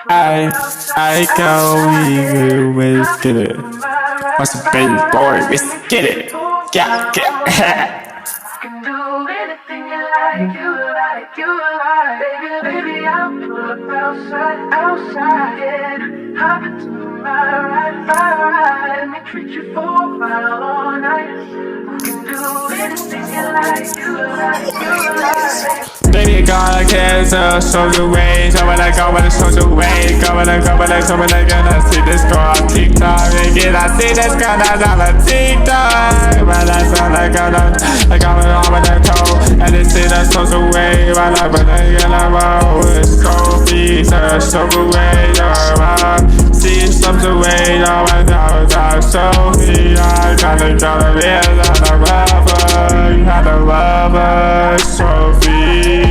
I go, let's get it. What's a baby boy? Let's get it. Yeah. Can do anything you like, baby, I'll pull up outside, yeah. Hop into my ride, let me treat you for a while all night. Can do anything you like, Baby, gonna cancel, show you ways. I wanna go with the social way. Go with the gonna see this girl on TikTok. Again, I see this girl that's on the TikTok. But that's all I got. I got it on with the toe. And they see the social way. But I'm gonna roll with Sophie. So social way. See social way. Oh my God, Sophie. I gotta realize the rubber. You had a rubber, Sophie.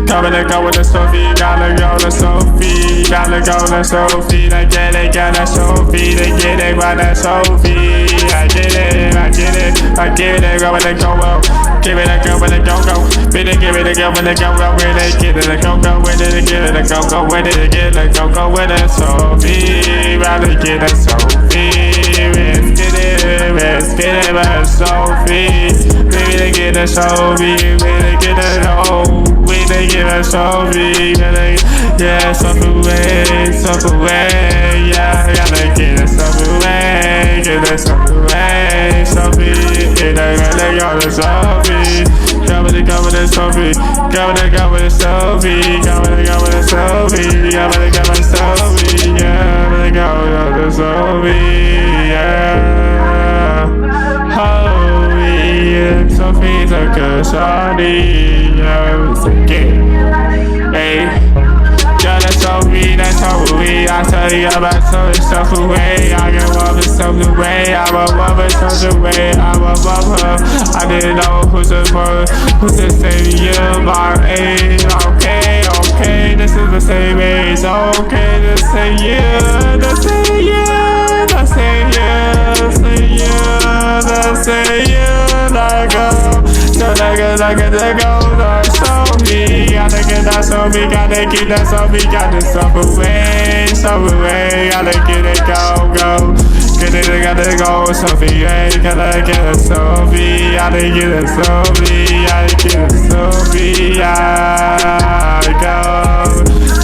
Coming to go with the Sophie, gotta go to Sophie, gotta go to Sophie. They get it, Sophie, they get it, but that's Sophie. I get it, go with the go, give it a go with the go, give it a go with the go, with it, get it a go with it, get it a go with it, get it a go with it, Sophie, rather get it, Sophie, let's get it, but Sophie, baby, get it, Sophie, baby, get it, oh. They give us Sophie, yeah, something way, yeah, gotta get us something way, Sophie, gotta go to Sophie, go with the Sophie, go with the Sophie, yeah, go to Sophie, yeah, holy, Sophie's a good shawty. Hey, yeah, that's Sophie, I tell you about stuff away. I can love it some way. I will love it some way. I will love her. I didn't know who's the same year, my age. Okay, this is the same age. Okay, the same year, the same year, the same year, the same year, the same year. Like a Sophie, gotta get that Sophie, gotta keep that Sophie, gotta stop away, gotta get it, go, get it, gotta go, Sophie, hey, gotta get it, Sophie, gotta get it, Sophie, gotta get it, Sophie, yeah, go,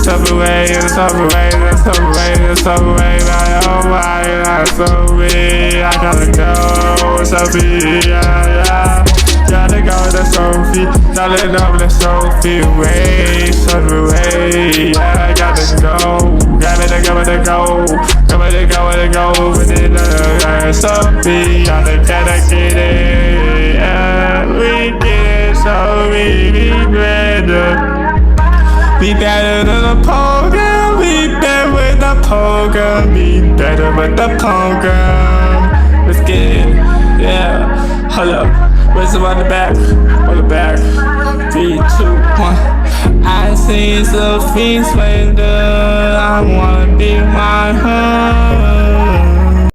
stop away, my Sophie, I gotta go, Sophie, yeah. Gotta go to Sophie, gotta go to Sophie, way, yeah, I gotta go with it, Sophie, gotta get it, yeah, we get it, Sophie, be better than the program, be better with the program, be better with the program, let's get it, yeah, hold up. Where's on the back? 3, 2, 1. I see Sophie splendor. I wanna be my home.